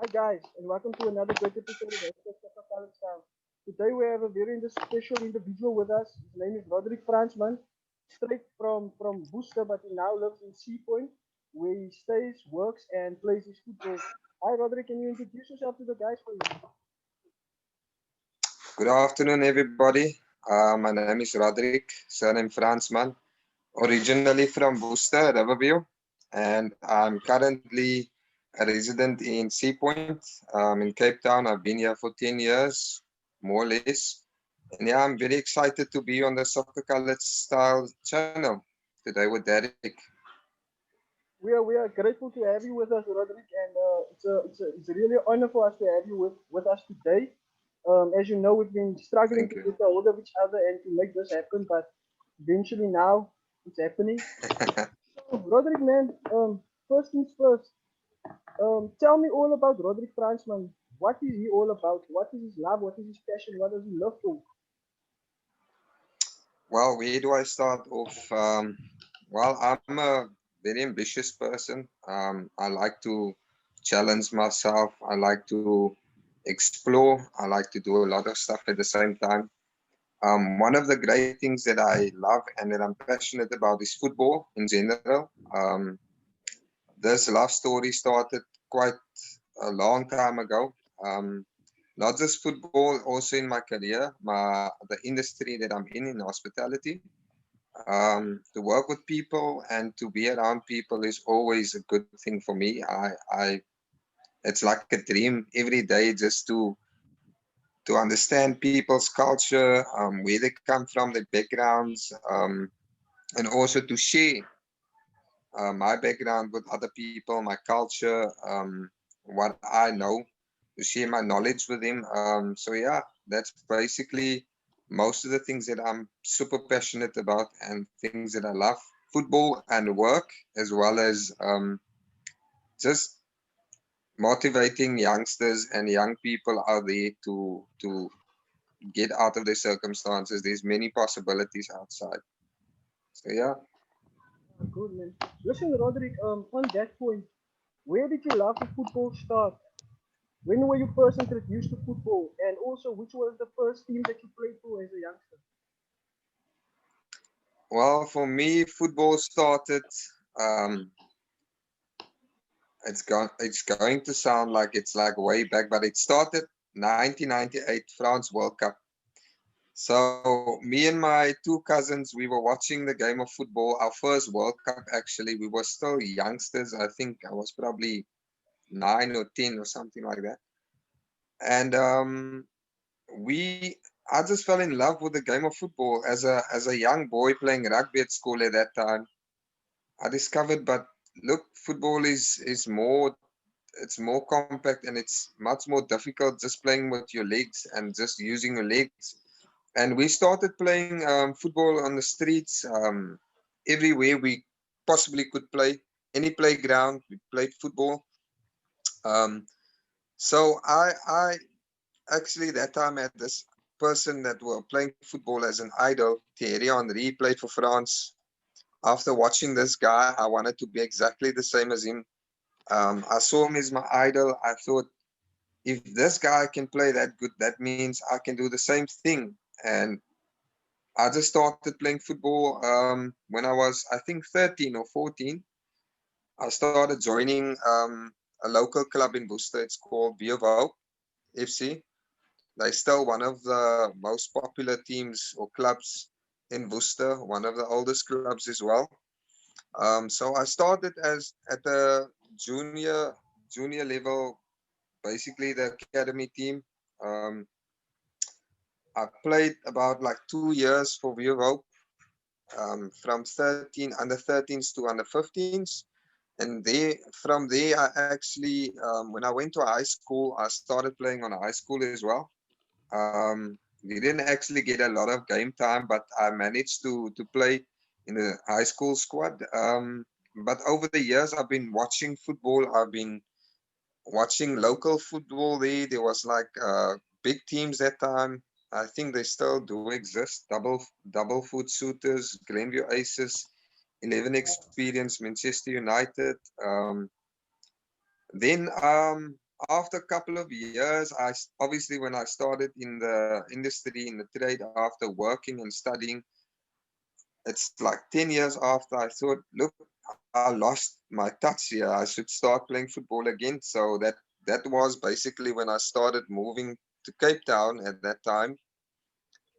Hi guys, and welcome to another great episode of Khaled Sky. Today we have a very special individual with us. His name is Roderick Fransman, straight from Worcester, but he now lives in Sea Point, where he stays, works, and plays his football. Hi Roderick, can you introduce yourself to the guys, please? Good afternoon, everybody. My name is Roderick, surname Fransman, originally from Worcester, Riverview, and I'm currently a resident in Sea Point, in Cape Town. I've been here for 10 years, more or less. And yeah, I'm very excited to be on the Soccer Kalitz Style channel today with Derek. We are grateful to have you with us, Roderick, and it's really an honor for us to have you with us today. As you know, we've been struggling Thank to you. get a hold of each other and to make this happen, but eventually now it's happening. So, Roderick, man, first things first, tell me all about Roderick Fransman. What is he all about? What is his love? What is his passion? What does he love for? Well, where do I start off? Well, I'm a very ambitious person. I like to challenge myself. I like to explore. I like to do a lot of stuff at the same time. One of the great things that I love and that I'm passionate about is football in general. This love story started quite a long time ago. Um, Not just football, also in my career, the industry that I'm in hospitality. To work with people and to be around people is always a good thing for me. It's like a dream every day just to understand people's culture, where they come from, their backgrounds, and also to share my background with other people, my culture, what I know, to share my knowledge with them. So yeah, that's basically most of the things that I'm super passionate about and things that I love. Football and work, as well as just motivating youngsters and young people out there to get out of their circumstances. There's many possibilities outside. So yeah. Good man. Listen, Roderick. On that point, where did your love for football start? When were you first introduced to football? And also, which was the first team that you played for as a youngster? Well, for me, football started. Um, it's going to sound like it's like way back, but it started 1998 France World Cup. So me and my two cousins, we were watching the game of football, our first World Cup actually. We were still youngsters. I think I was probably 9 or 10 or something like that. And we I just fell in love with the game of football as a young boy playing rugby at school at that time. I discovered, but look, football is more, it's more compact and it's much more difficult just playing with your legs and just using your legs. And we started playing football on the streets, everywhere we possibly could play. Any playground, we played football. Um, so I actually that time had this person that were playing football as an idol. Thierry Henry played for France. After watching this guy, I wanted to be exactly the same as him. I saw him as my idol. I thought, if this guy can play that good, that means I can do the same thing. And I just started playing football when I was, I think, 13 or 14. I started joining a local club in Worcester. It's called Vierwoud FC. They're still one of the most popular teams or clubs in Worcester, one of the oldest clubs as well. So I started as at the junior level, basically the academy team. Um, I played about like 2 years for Vierwoud, from 13 under 13s to under 15s, and from there I actually, when I went to high school, I started playing on high school as well. We didn't actually get a lot of game time, but I managed to play in the high school squad. But over the years, I've been watching football. I've been watching local football there. There was like big teams that time. I think they still do exist. Double foot suitors, Glenview Aces, 11 Experience, Manchester United. Then after a couple of years, obviously when I started in the industry, in the trade, after working and studying, it's like 10 years after, I thought, look, I lost my touch here. I should start playing football again. So that was basically when I started moving to Cape Town at that time.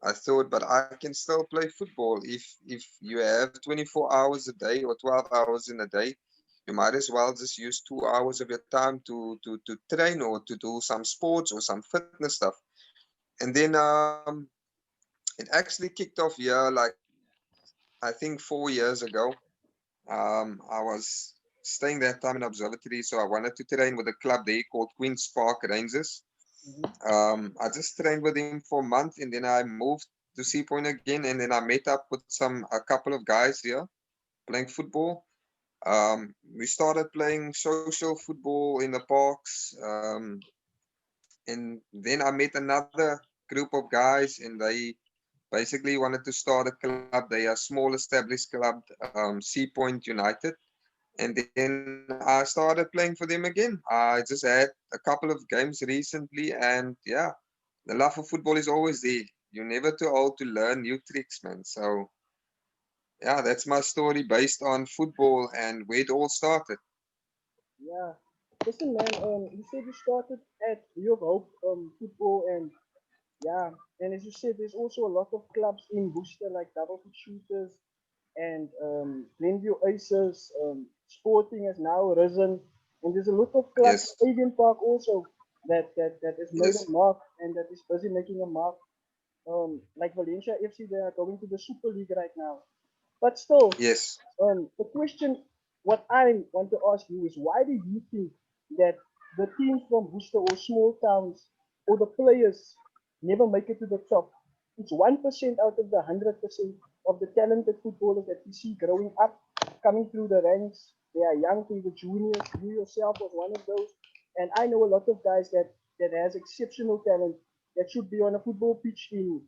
I thought, but I can still play football if you have 24 hours a day or 12 hours in a day. You might as well just use 2 hours of your time to train or to do some sports or some fitness stuff. And then it actually kicked off here like I think 4 years ago. I was staying that time in observatory, so I wanted to train with a club there called Queen's Park Rangers. Mm-hmm. I just trained with him for a month, and then I moved to Sea Point again, and then I met up with a couple of guys here playing football. We started playing social football in the parks, and then I met another group of guys, and they basically wanted to start a club. They are a small established club, Sea Point United. And then I started playing for them again. I just had a couple of games recently, and yeah, the love of football is always there. You're never too old to learn new tricks, man. So yeah, that's my story based on football and where it all started. Yeah. Listen, man. You said you started at U of Hope football, and yeah, and as you said, there's also a lot of clubs in Worcester like Double Foot Shooters and Glenview Aces. Sporting has now risen, and there's a lot of clubs. Yes, Avian Park also that has made a yes, mark and that is busy making a mark. Like Valencia FC, they are going to the Super League right now. But still, yes, the question, what I want to ask you is, why do you think that the teams from Worcester or small towns or the players never make it to the top? It's 1% out of the 100% of the talented footballers that we see growing up, coming through the ranks. They are young through the juniors. You yourself was one of those. And I know a lot of guys that has exceptional talent that should be on a football pitch in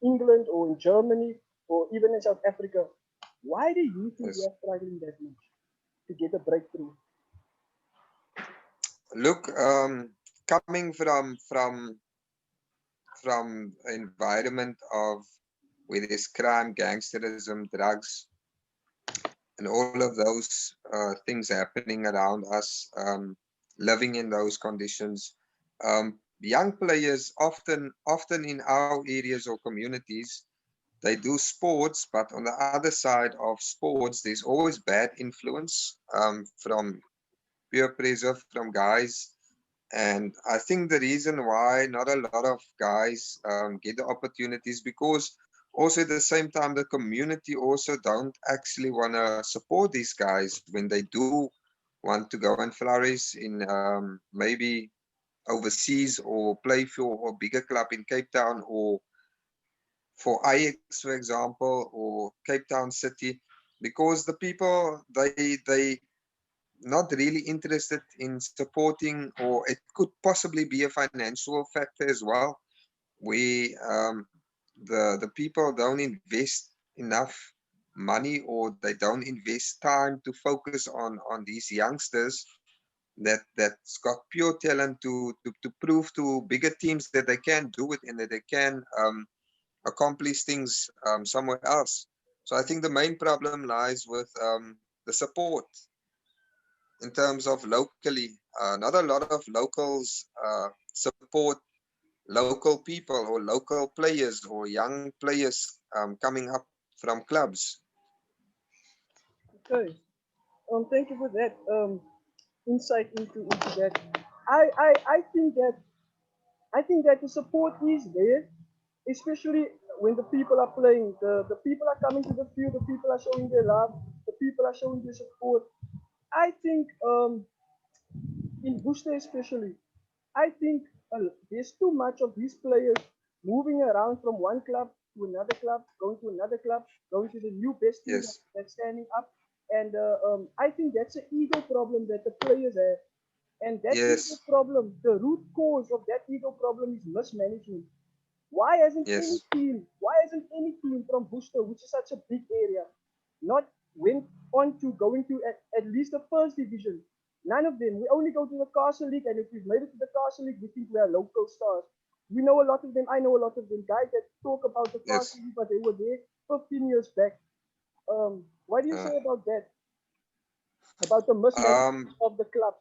England or in Germany or even in South Africa. Why do you think we yes. are struggling that much to get a breakthrough? Look, coming from environment of where there's crime, gangsterism, drugs, and all of those things happening around us, living in those conditions. Young players often in our areas or communities, they do sports, but on the other side of sports, there's always bad influence from peer pressure from guys. And I think the reason why not a lot of guys get the opportunities because also at the same time the community also don't actually want to support these guys when they do want to go and flourish in maybe overseas or play for a bigger club in Cape Town or for Ajax, for example, or Cape Town City, because the people they not really interested in supporting, or it could possibly be a financial factor as well. We the people don't invest enough money, or they don't invest time to focus on these youngsters that's got pure talent to prove to bigger teams that they can do it and that they can accomplish things somewhere else. So I think the main problem lies with the support in terms of locally. Not a lot of locals support local people or local players or young players coming up from clubs. Okay. Thank you for that insight into that. I think that the support is there, especially when the people are playing. The people are coming to the field. The people are showing their love. The people are showing their support. I think in Booster especially, I think there's too much of these players moving around from one club to another club, going to another club, going to the new best team Yes, that's standing up. And I think that's an ego problem that the players have. And that ego yes, problem, the root cause of that ego problem is mismanagement. yes, Why hasn't any team from Booster, which is such a big area, not went on to going to at least the first division? None of them. We only go to the Castle League, and if we've made it to the Castle League, we think we are local stars. We know a lot of them. I know a lot of them. Guys that talk about the Yes. Castle League, but they were there 15 years back. What do you Uh, say about that? About the mismanagement um, of the club?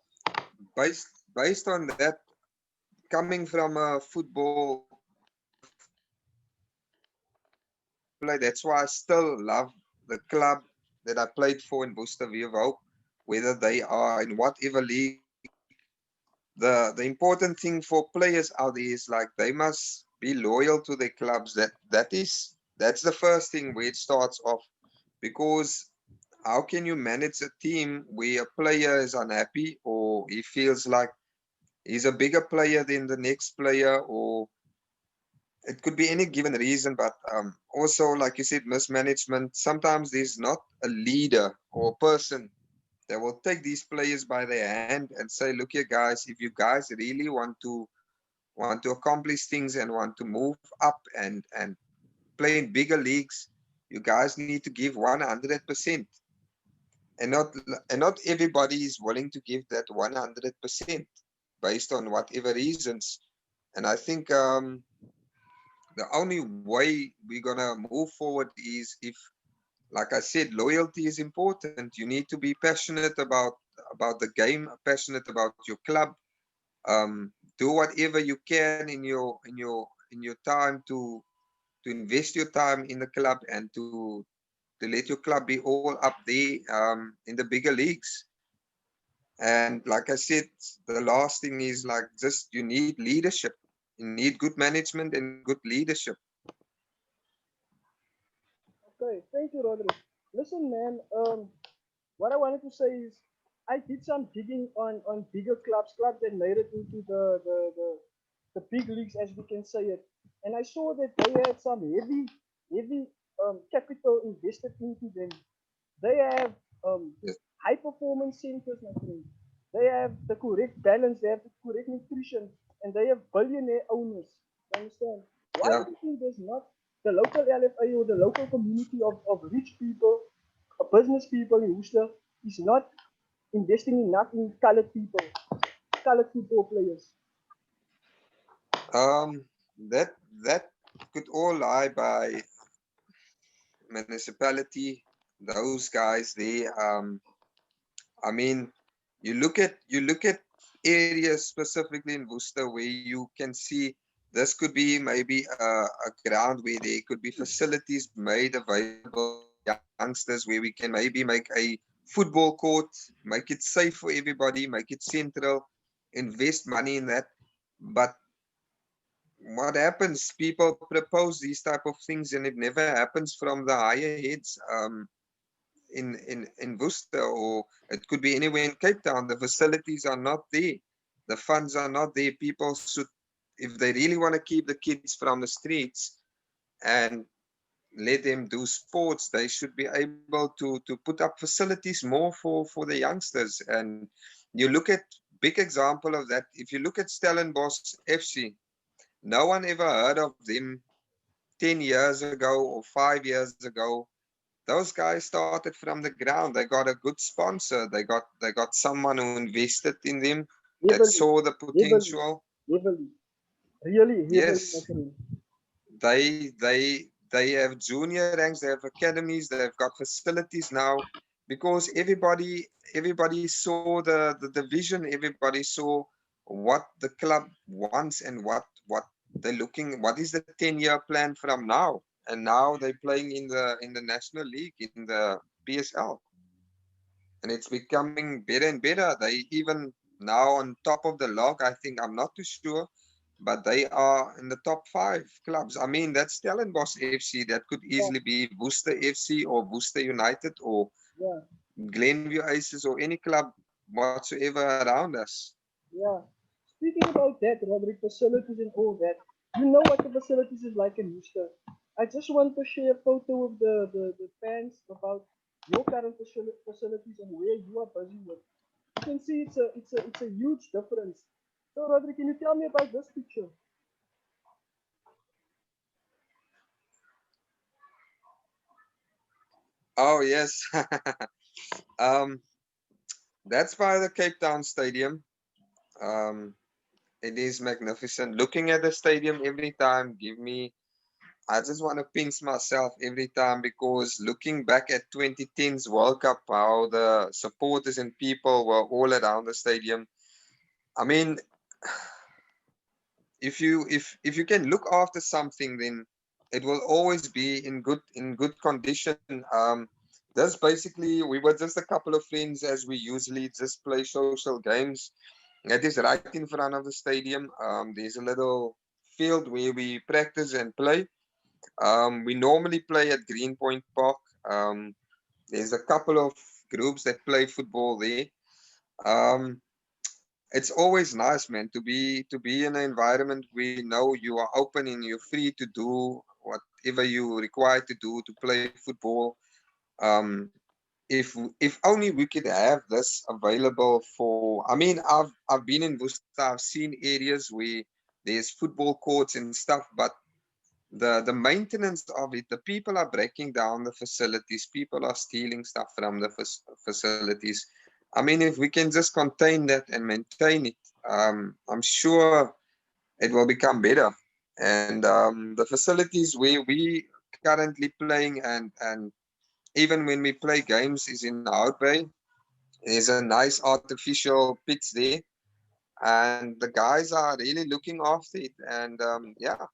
based on that, coming from a football play, that's why I still love the club that I played for in Worcester Hope, whether they are in whatever league. The important thing for players out there is like they must be loyal to their clubs. That's the first thing where it starts off. Because how can you manage a team where a player is unhappy or he feels like he's a bigger player than the next player, or it could be any given reason, but also, like you said, mismanagement. Sometimes there's not a leader or a person that will take these players by their hand and say, look here, guys, if you guys really want to accomplish things and want to move up and play in bigger leagues, you guys need to give 100%. And not everybody is willing to give that 100% based on whatever reasons. And I think the only way we're gonna move forward is if, like I said, loyalty is important. You need to be passionate about the game, passionate about your club. Do whatever you can in your time to invest your time in the club and to let your club be all up there in the bigger leagues. And like I said, the last thing is like just you need leadership. You need good management and good leadership. Okay, thank you, Roderick. Listen, man. What I wanted to say is, I did some digging on bigger clubs that made it into the big leagues, as we can say it, and I saw that they had some heavy capital invested into them. They have Yes. high performance centers, my friend. They have the correct balance, they have the correct nutrition, and they have billionaire owners. You understand? Why do Yeah. you think there's not the local LFA or the local community of rich people, business people in Worcester is not investing enough in colored people, colored football players? Um, that could all lie by municipality, those guys they I mean, you look at areas specifically in Worcester where you can see this could be maybe a ground where there could be facilities made available for youngsters where we can maybe make a football court, make it safe for everybody, make it central, invest money in that. But what happens? People propose these type of things and it never happens from the higher heads. In Worcester, or it could be anywhere in Cape Town. The facilities are not there. The funds are not there. People should, if they really want to keep the kids from the streets and let them do sports, they should be able to put up facilities more for the youngsters. And you look at big example of that. If you look at Stellenbosch FC, no one ever heard of them 10 years ago or 5 years ago. Those guys started from the ground. They got a good sponsor. They got someone who invested in them that Heavily, saw the heavily, potential. heavily, really heavily, my Yes, friend. they have junior ranks, they have academies, they've got facilities now, because everybody saw the vision, everybody saw what the club wants and what they're looking, what is the 10-year plan from now. And now they're playing in the National League, in the PSL, and it's becoming better and better. They even now on top of the log, I think, I'm not too sure, but they are in the top 5 clubs. I mean, that's Stellenbosch FC. That could Yeah, easily be Worcester FC or Worcester United or yeah, Glenview Aces or any club whatsoever around us. yeah. Speaking about that, Roderick, facilities and all that, you know what the facilities is like in Worcester. I just want to share a photo of the fans about your current facilities and where you are busy with. You can see it's a huge difference. So, Roderick, can you tell me about this picture? Oh yes. um, That's by the Cape Town Stadium. Um, it is magnificent. Looking at the stadium every time give me, I just want to pinch myself every time because looking back at 2010's World Cup, how the supporters and people were all around the stadium. I mean, if you can look after something, then it will always be in good condition. That's basically, we were just a couple of friends as we usually just play social games. It is right in front of the stadium. There's a little field where we practice and play. We normally play at Greenpoint Park. Um, there's a couple of groups that play football there. Um, it's always nice, man, to be in an environment where you know you are open and you're free to do whatever you require to do to play football. Um, if only we could have this available for. I mean, I've been in Worcester. I've seen areas where there's football courts and stuff, but the maintenance of it, the people are breaking down the facilities. People are stealing stuff from the facilities. I mean, if we can just contain that and maintain it, I'm sure it will become better. And the facilities where we currently playing and even when we play games is in Hout Bay. There's a nice artificial pitch there, and the guys are really looking after it. And yeah,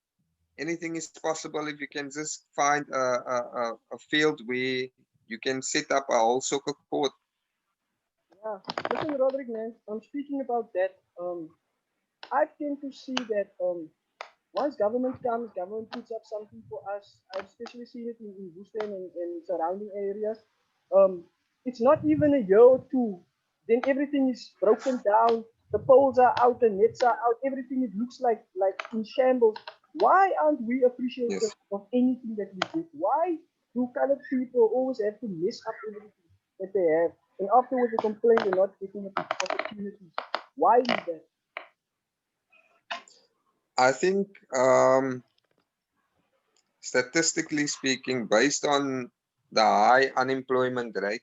anything is possible if you can just find a field where you can set up a whole soccer court. Yeah. Listen, Roderick, man, speaking about that, I tend to see that once government comes, government puts up something for us. I've especially seen it in Worcester and surrounding areas. Um, it's not even a year or two, then everything is broken down. The poles are out, the nets are out. Everything it looks like in shambles. Why aren't we appreciative Yes. of anything that we do? Why do colored people always have to mess up everything that they have, and afterwards they complain they're not getting opportunities? Why is that? I think statistically speaking, based on the high unemployment rate,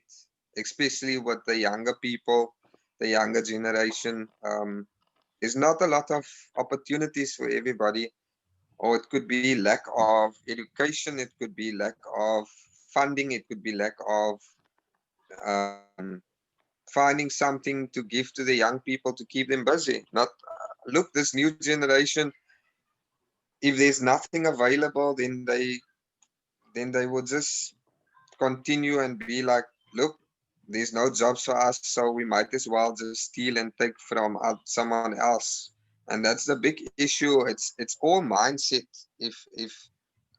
especially with the younger people, the younger generation, there's not a lot of opportunities for everybody. Or it could be lack of education, it could be lack of funding, it could be lack of um, finding something to give to the young people to keep them busy. Not look, this new generation, if there's nothing available, then they will just continue and be like, look, there's no jobs for us, so we might as well just steal and take from someone else. And that's the big issue. It's all mindset. If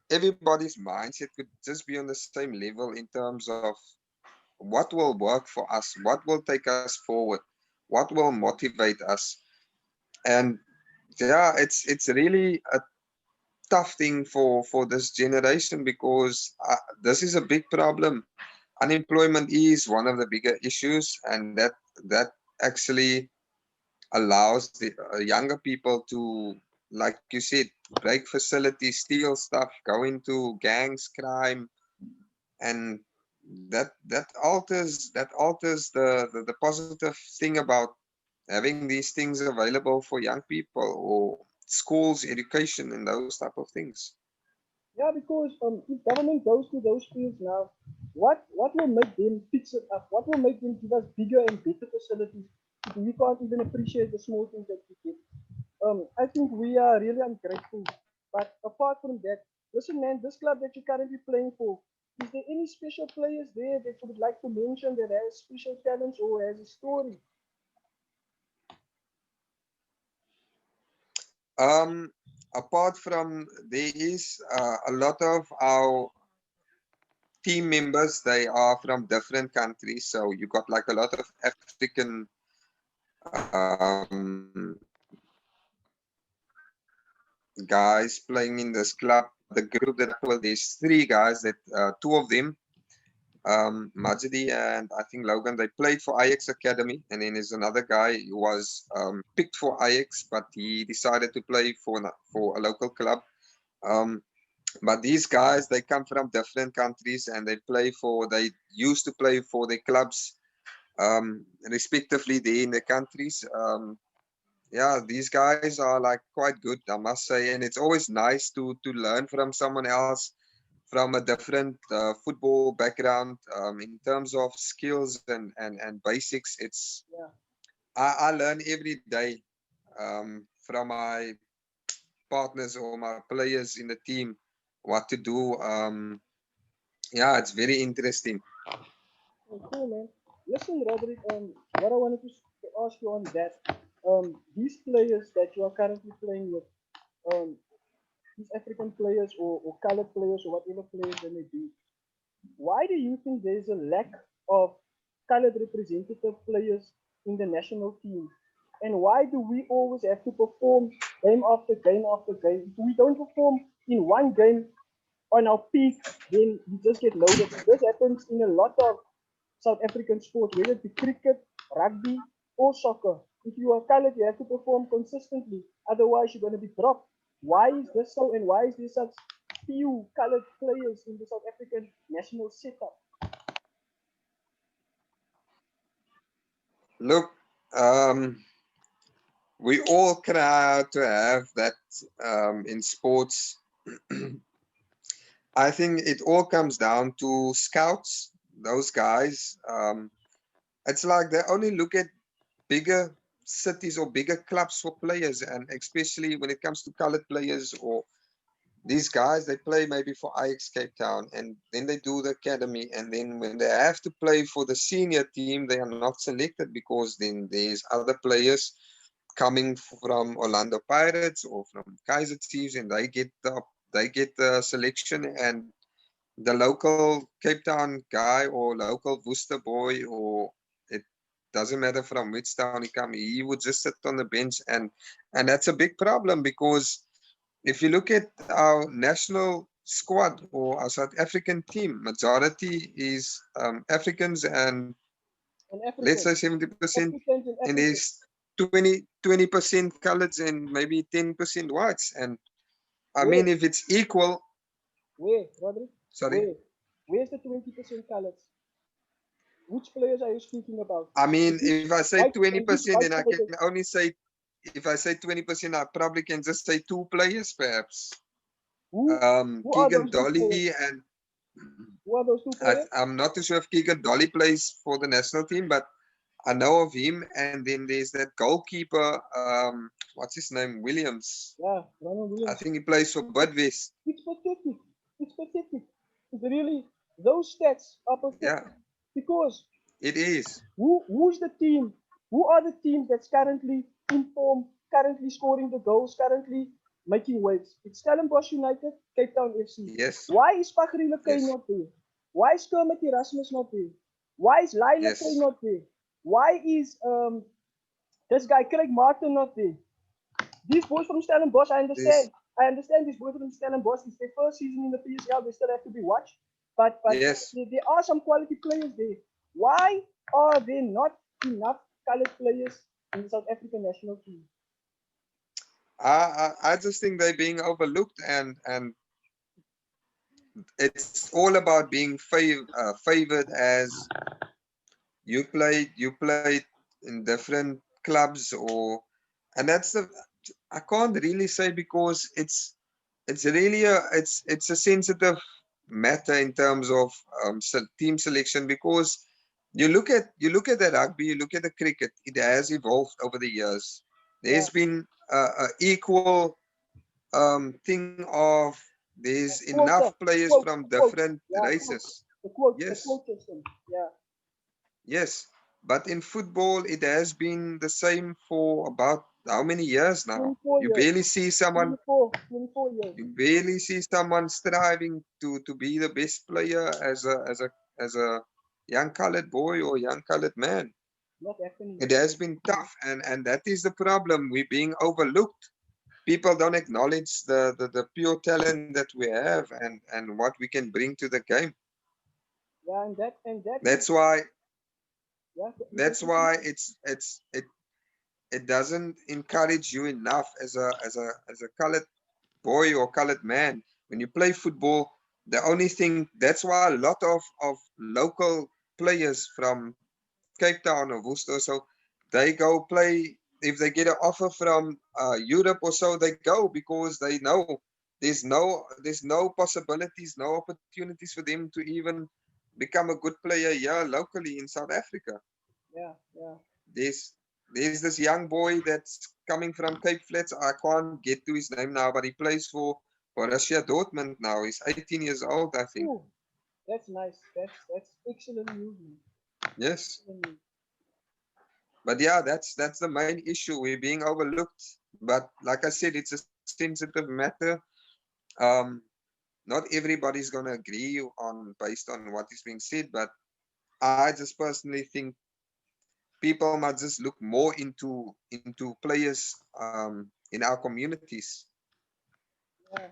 everybody's mindset could just be on the same level in terms of what will work for us, what will take us forward, what will motivate us. And yeah, it's really a tough thing for this generation because this is a big problem. Unemployment is one of the bigger issues, and that actually allows the younger people to, like you said, break facilities, steal stuff, go into gangs, crime, and that alters the positive thing about having these things available for young people or schools, education, and those type of things. Yeah, because if government goes to those fields now, what will make them fix it up? What will make them give us bigger and better facilities if we can't even appreciate the small things that we get? I think we are really ungrateful. But apart from that, listen, man, this club that you're currently playing for, is there any special players there that you would like to mention that has special talents or has a story? Um, Apart from, there is a lot of our team members. They are from different countries, so you got like a lot of African um, guys playing in this club. The group that I play with, there's three guys that two of them, Majidi and I think Logan, they played for Ajax Academy, and then there's another guy who was picked for Ajax, but he decided to play for a local club. Um, but these guys, they come from different countries and they used to play for their clubs. respectively there in the countries. Yeah, these guys are like quite good, I must say, and it's always nice to learn from someone else from a different football background in terms of skills and basics. It's Yeah. I learn every day from my partners or my players in the team what to do. Yeah, it's very interesting. Oh, cool, man. Listen, Roderick, what I wanted to ask you on that, these players that you are currently playing with, um, these African players or colored players or whatever players they may be, why do you think there is a lack of colored representative players in the national team? And why do we always have to perform game after game after game? If we don't perform in one game on our peak, then we just get loaded. This happens in a lot of South African sports, whether it be cricket, rugby, or soccer. If you are colored, you have to perform consistently. Otherwise, you're going to be dropped. Why is this so? And why is there such few colored players in the South African national setup? Look, we all cry out to have that in sports. I think it all comes down to scouts, those guys. It's like they only look at bigger cities or bigger clubs for players, and especially when it comes to colored players or these guys, they play maybe for Ajax Cape Town, and then they do the academy, and then when they have to play for the senior team, they are not selected because then there's other players coming from Orlando Pirates or from Kaiser Chiefs, and they get the selection, and the local Cape Town guy or local Worcester boy, or it doesn't matter from which town he come, he would just sit on the bench, and that's a big problem because if you look at our national squad or our South African team, majority is Africans, and And let's say Africans, 70%, Africans and and Africans. there's 20% coloreds and maybe 10% whites. And I Where? mean, if it's equal, Where, Roderick? sorry, Where? Where's the 20% colors? Which players are you speaking about? I And mean, which if I say white and which 20%, white then I can colors? only say, if I say 20%, I probably can just say two players, perhaps. Who are Keegan those two Dolly players? and Who are those two players? I'm not too sure if Keegan Dolly plays for the national team, but I know of him. And then there's that goalkeeper, what's his name? Williams. Yeah, Ronald I Williams. think he plays for Budwest. It's pathetic. It's pathetic. It's really those stats are Yeah, pathetic because it is. who's the team? Who are the teams that's currently in form, currently scoring the goals, currently making waves? It's Stellenbosch United, Cape Town FC. Yes, Why is Fagri Lekay yes, not there? Why is Kermit Erasmus not there? Why is Lyle Lekay yes, not there? Why is this guy Craig Martin not there? These boys from Stellenbosch, I this, understand. I understand these boys from Stellenbosch. It's their first season in the PSL. They still have to be watched. But yes. there are some quality players there. Why are there not enough colored players in the South African national team? I just think they're being overlooked, and it's all about being favored as you played in different clubs, or and that's the I can't really say because it's really it's a sensitive matter in terms of team selection, because you look at the rugby, you look at the cricket, it has evolved over the years. Yeah, There's been a equal thing of there's enough quota, players quote, from quote, different yeah, quote, races. the Yes, quote system. Yeah, yes, but in football it has been the same for about how many years now? 24 You years, barely see someone 24 years. you barely see someone striving to be the best player as a young colored boy or young colored man. Not happening. It has been tough, and that is the problem. We're being overlooked. People don't acknowledge the pure talent that we have, and what we can bring to the game. Yeah, and that is That's why yeah. You can that's continue. why it doesn't encourage you enough as a colored boy or colored man. When you play football, the only thing, that's why a lot of local players from Cape Town or Worcester, so they go play. If they get an offer from Europe or so, they go because they know there's no possibilities, no opportunities for them to even become a good player here locally in South Africa. Yeah, yeah. There's there's this young boy that's coming from Cape Flats. I can't get to his name now, but he plays for Borussia Dortmund now. He's 18 years old, I think. Ooh, that's nice. That's excellent news, man. Yes. Excellent news. But yeah, that's the main issue. We're being overlooked. But like I said, it's a sensitive matter. Um, not everybody's gonna agree on based on what is being said, but I just personally think people must just look more into players in our communities. Yeah.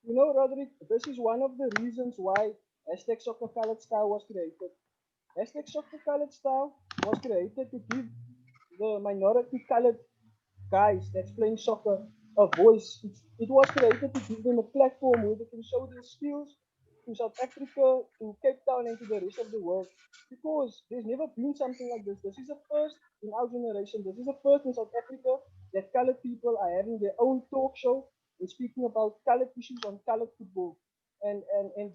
You know, Roderick, this is one of the reasons why hashtag Soccer Khaled Style was created. Hashtag Soccer Khaled Style was created to give the minority colored guys that's playing soccer a voice. It was created to give them a platform where they can show their skills to South Africa, to Cape Town, and to the rest of the world. Because there's never been something like this. This is a first in our generation. This is a first in South Africa that colored people are having their own talk show and speaking about colored issues on colored football. And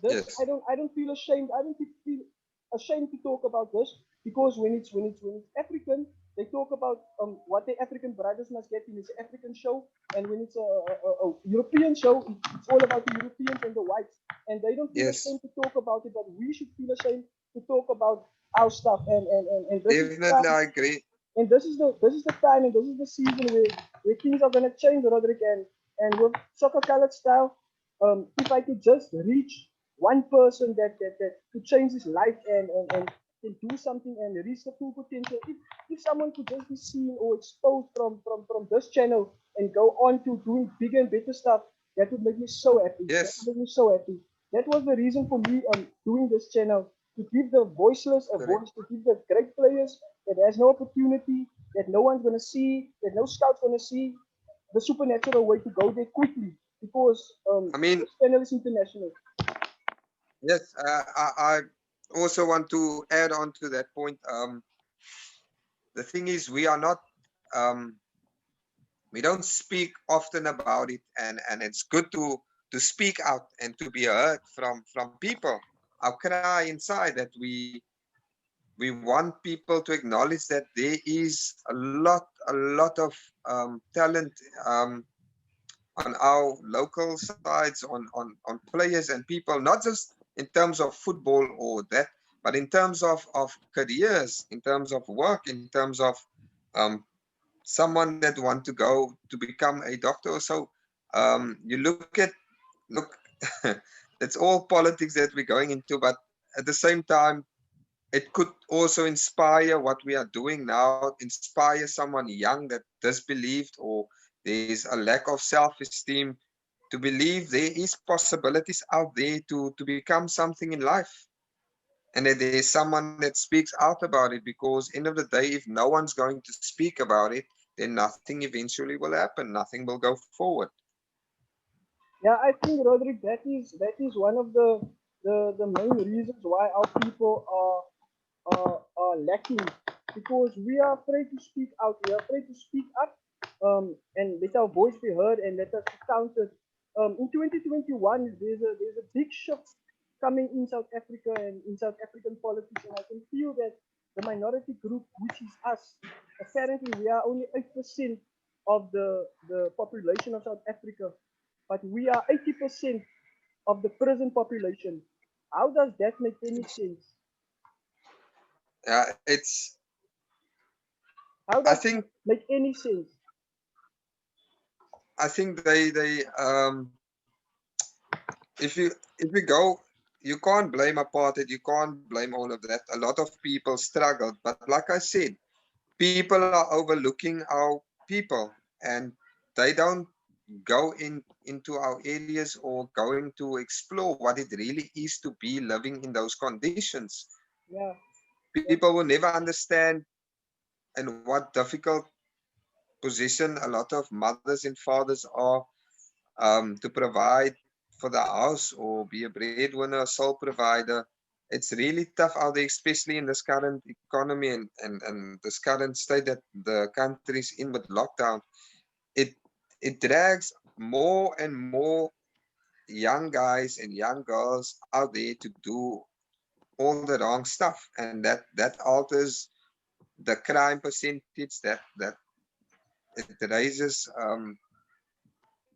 this Yes. I don't feel ashamed. I don't feel ashamed to talk about this because when it's African, they talk about what the African brothers must get in this African show, and when it's a European show, it's all about the Europeans and the whites, and they don't feel Yes. ashamed to talk about it, but we should feel ashamed to talk about our stuff, and this is the Definitely, time, I agree. and this is the time, and this is the season where things are gonna change, Roderick, and with soccer colored style, if I could just reach one person that could change his life and can do something and reach the full potential. If someone could just be seen or exposed from this channel and go on to doing bigger and better stuff, that would make me so happy. That Yes. would make me so happy. That was the reason for me doing this channel, to give the voiceless a Correct. voice, to give the great players that has no opportunity, that no one's gonna see, that no scout's gonna see, the supernatural way to go there quickly because I mean, this channel is international. yes. I also want to add on to that point. The thing is, um, we don't speak often about it, and it's good to speak out and to be heard from people. Our cry inside that we want people to acknowledge that there is a lot of talent on our local sides, on players and people, not just in terms of football or that, but in terms of careers, in terms of work, in terms of um, someone that want to go to become a doctor or so. You look it's all politics that we're going into, but at the same time it could also inspire what we are doing now, inspire someone young that disbelieved or there's a lack of self-esteem to believe there is possibilities out there to become something in life, and that there's someone that speaks out about it, because end of the day, if no one's going to speak about it, then nothing eventually will happen, nothing will go forward. Yeah, I think, Roderick, that is one of the main reasons why our people are lacking, because we are afraid to speak out. We are afraid to speak up, and let our voice be heard and let us be counted. In 2021, there's a big shift coming in South Africa and in South African politics, and I can feel that the minority group, which is us, apparently we are only 8% of the population of South Africa, but we are 80% of the prison population. How does that make any sense? It's How I does think that make any sense? I think they if we go, you can't blame apartheid, you can't blame all of that. A lot of people struggled, but like I said, people are overlooking our people, and they don't go into our areas or going to explore what it really is to be living in those conditions. Yeah, yeah, People will never understand in what difficult position a lot of mothers and fathers are, to provide for the house or be a breadwinner, sole provider. it's really tough out there, especially in this current economy and this current state that the country's in with lockdown. It it drags more and more young guys and young girls out there to do all the wrong stuff, and that alters the crime percentage. That it raises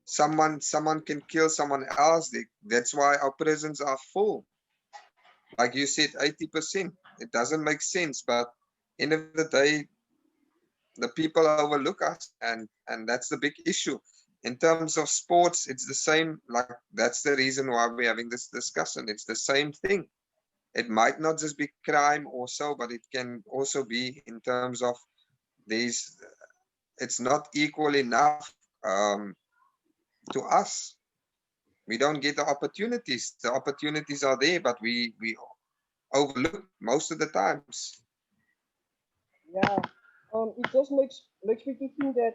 someone can kill someone else. That's why our prisons are full. Like you said, 80%. It doesn't make sense, but end of the day, the people overlook us, and that's the big issue. In terms of sports, it's the same. Like that's the reason why we're having this discussion. It's the same thing. It might not just be crime or so, but it can also be in terms of these. It's not equal enough to us. We don't get the opportunities. The opportunities are there, but we overlook most of the times. Yeah. It just makes me to think that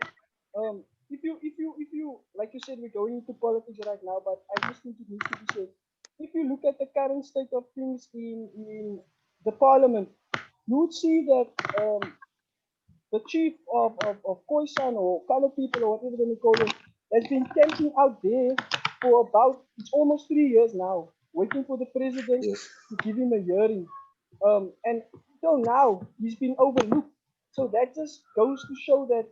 if you like you said, we're going into politics right now, but I just think it needs to be said. If you look at the current state of things in the parliament, you would see that the chief of Khoisan or colored people or whatever they call it has been camping out there for about it's almost 3 years now, waiting for the president Yes. to give him a hearing. And till now he's been overlooked. So that just goes to show that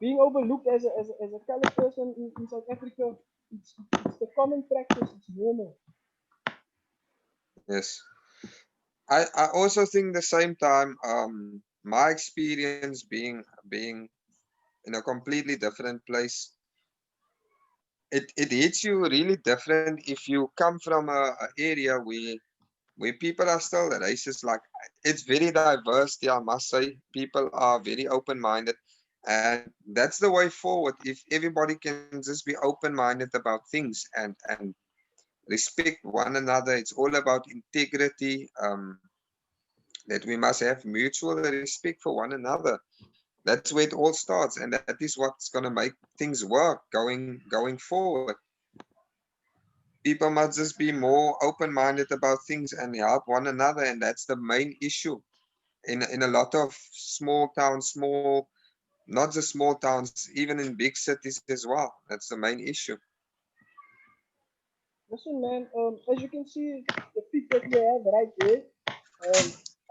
being overlooked as a colored person in South Africa, it's the common practice, it's normal. Yes. I also think the same time, my experience being in a completely different place, it hits you really different if you come from a area where people are still racist. Like it's very diverse there, I must say. People are very open-minded, and that's the way forward. If everybody can just be open-minded about things and respect one another, it's all about integrity. That we must have mutual respect for one another. That's where it all starts, and that is what's going to make things work going forward. People must just be more open-minded about things and help one another, and that's the main issue in a lot of small towns, not just small towns, even in big cities as well. That's the main issue. Listen, man, as you can see, the pic that you have right there,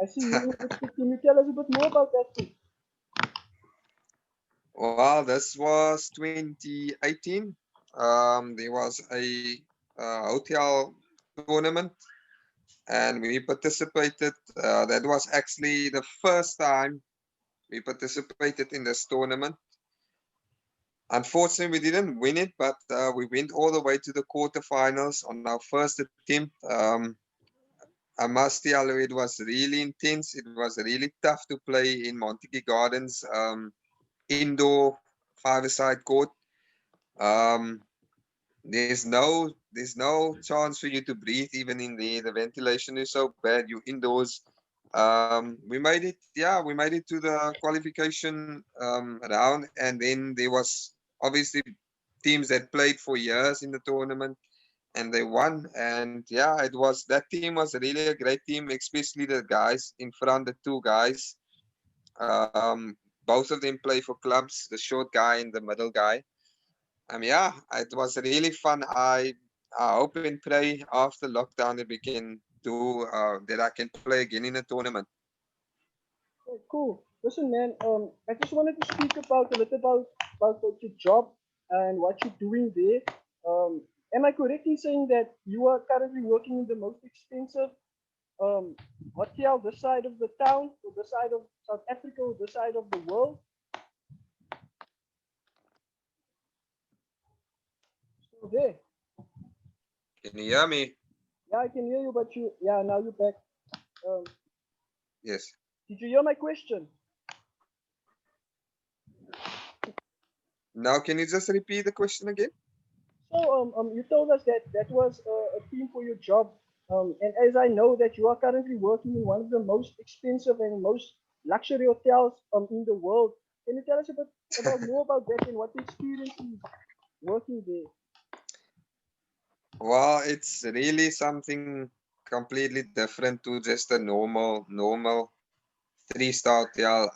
I see you in the pic. Can you tell us a bit more about that pic? Well, this was 2018. There was a hotel tournament, and we participated. That was actually the first time we participated in this tournament. Unfortunately, we didn't win it, but we went all the way to the quarterfinals on our first attempt. I must tell you, it was really intense. It was really tough to play in Montague Gardens indoor five-a-side court. Um, there's no chance for you to breathe even in there. The ventilation is so bad. You indoors. We made it. Yeah, we made it to the qualification round, and then there was obviously teams that played for years in the tournament, and they won. And yeah, it was that team was really a great team, especially the guys in front, the two guys. Both of them play for clubs, the short guy and the middle guy. Yeah, it was really fun. I hope and pray after lockdown that we can do that I can play again in a tournament. Oh, cool. Listen, man, I just wanted to speak about a little about your job and what you're doing there. Am I correct in saying that you are currently working in the most expensive um, hotel this side of the town, or this side of South Africa, or this side of the world? Still there? Can you hear me? Yeah, I can hear you, but yeah, now you're back. Um, Yes. did you hear my question? Now, can you just repeat the question again? So, you told us that that was a theme for your job. And as I know that you are currently working in one of the most expensive and most luxury hotels in the world, can you tell us a bit about more about that and what the experience is working there? Well, it's really something. completely different to just a normal 3-star hotel.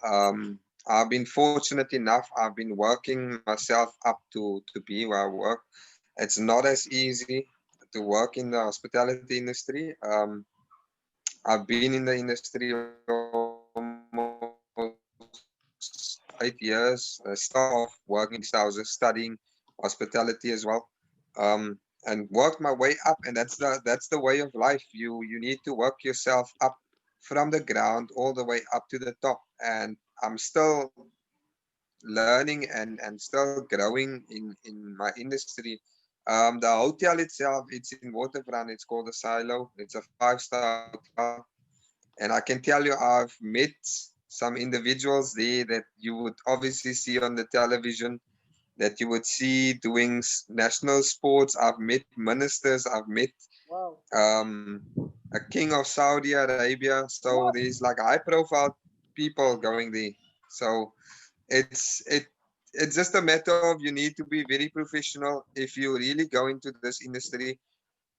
I've been fortunate enough. I've been working myself up to be where I work. It's not as easy to work in the hospitality industry. I've been in the industry almost 8 years. I started off working in guest houses, studying hospitality as well, and worked my way up. And that's the way of life. You need to work yourself up from the ground all the way up to the top. And I'm still learning and still growing in my industry. The hotel itself, it's in Waterfront. It's called the Silo. It's a 5-star hotel. And I can tell you, I've met some individuals there that you would obviously see on the television, that you would see doing national sports. I've met ministers. I've met Wow. a king of Saudi Arabia. So What? there's like high profile people going there. So it's it it's just a matter of you need to be very professional. If you really go into this industry,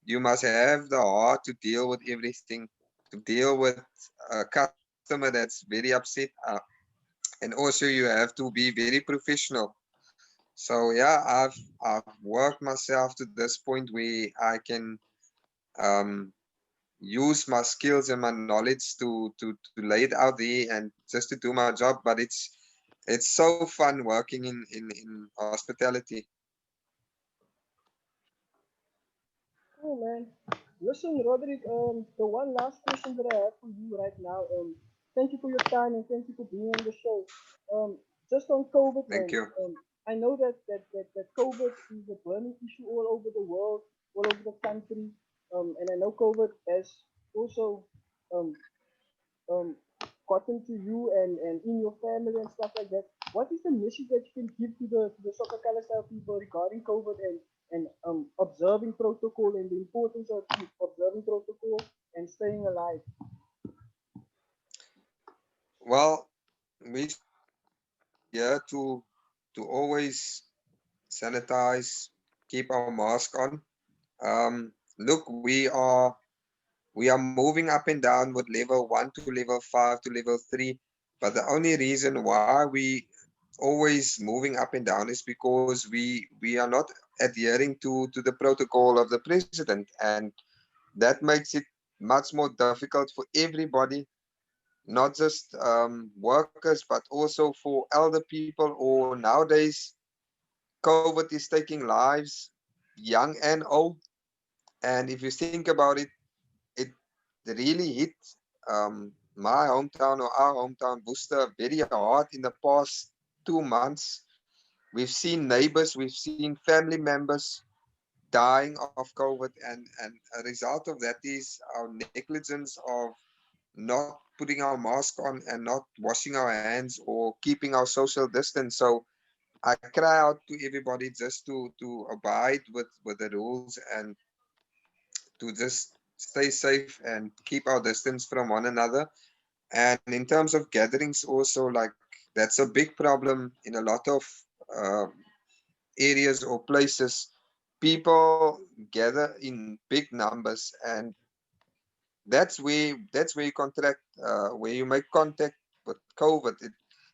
you must have the heart to deal with everything, to deal with a customer that's very upset, and also you have to be very professional. So yeah, I've worked myself to this point where I can um, use my skills and my knowledge to lay it out there and just to do my job. But it's so fun working in hospitality. Oh man. Listen, Roderick, the one last question that I have for you right now, thank you for your time and thank you for being on the show. Just on COVID, Thank you. I know that COVID is a burning issue all over the world, all over the country, and I know COVID has also um, um, gotten to you and in your family and stuff like that. What is the message that you can give to the soccer color style people regarding COVID and observing protocol and the importance of observing protocol and staying alive? Well, we here to always sanitize, keep our mask on. Look, we are moving up and down with level 1 to level 5 to level 3, but the only reason why we always moving up and down is because we are not adhering to the protocol of the president, and that makes it much more difficult for everybody, not just workers, but also for elder people, or nowadays COVID is taking lives, young and old. And if you think about it, it really hit my hometown or our hometown, Worcester, very hard in the past 2 months. We've seen neighbors, we've seen family members dying of COVID, and a result of that is our negligence of not putting our mask on and not washing our hands or keeping our social distance. So I cry out to everybody just to abide with the rules and to just stay safe and keep our distance from one another. And in terms of gatherings, also, like, that's a big problem in a lot of uh, areas or places. People gather in big numbers, and that's where you contract, where you make contact with COVID.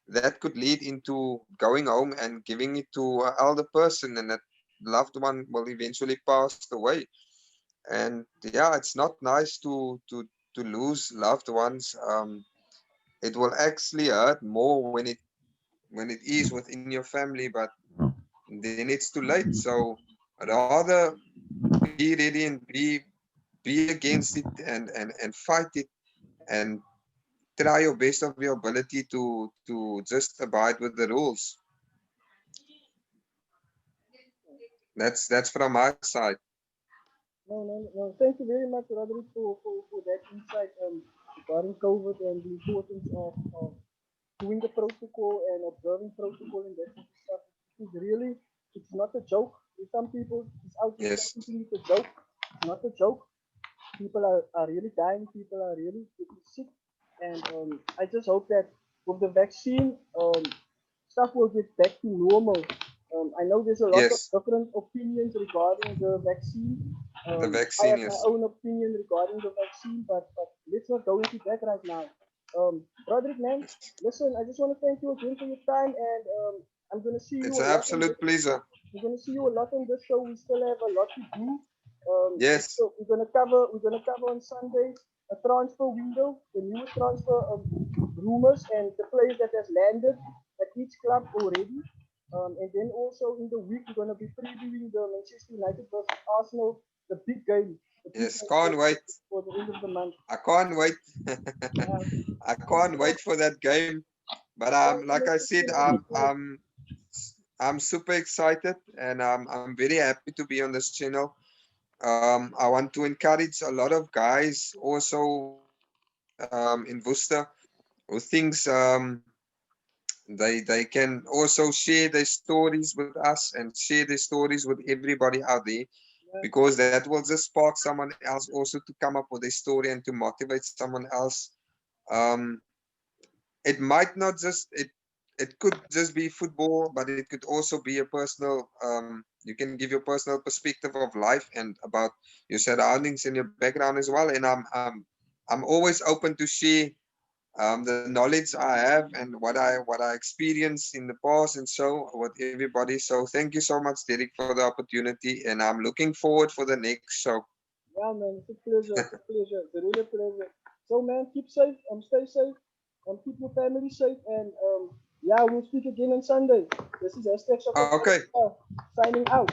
That could lead into going home and giving it to an elder person, and that loved one will eventually pass away. And yeah, it's not nice to lose loved ones. It will actually hurt more when it is within your family, but then it's too late. So rather be ready and be against it and fight it, and try your best of your ability to just abide with the rules. That's from my side. No, no, no. Thank you very much, Roderick, for that insight regarding COVID and the importance of doing the protocol and observing protocol and that sort of stuff. It's really, it's not a joke. There's some people it's out there Yes, thinking it's a joke. It's not a joke. People are really dying. People are really getting sick. And I just hope that with the vaccine, stuff will get back to normal. I know there's a lot of yes, different opinions regarding the vaccine, The I vaccine, have my yes. own opinion regarding the vaccine, but let's not go into that right now. Roderick, man, listen, I just want to thank you again for your time, and I'm gonna see you It's a an lot on this. absolute pleasure. We're gonna see you a lot on this show. We still have a lot to do. Yes, So we're gonna cover on Sunday a transfer window, the newest transfer rumors, and the players that has landed at each club already. And then also in the week we're gonna be previewing the Manchester United versus Arsenal, the big game, the big yes, game can't wait. for the end of the month. I can't wait. I can't So, wait for that game. But like I said, I'm super excited, and I'm very happy to be on this channel. I want to encourage a lot of guys also in Worcester who thinks they can also share their stories with us and share their stories with everybody out there, yeah, because that will just spark someone else also to come up with a story and to motivate someone else. Um, it might not just it could just be football, but it could also be a personal you can give your personal perspective of life and about your surroundings and your background as well. And I'm always open to share the knowledge I have and what I experienced in the past and so with everybody. So thank you so much, Derek, for the opportunity, and I'm looking forward for the next show. yeah, man, it's a pleasure. It's a pleasure. It's a really pleasure. So, man, keep safe. Stay safe. Keep your family safe. And yeah, we'll speak again on Sunday. This is hashtag Soccer Okay. Signing out.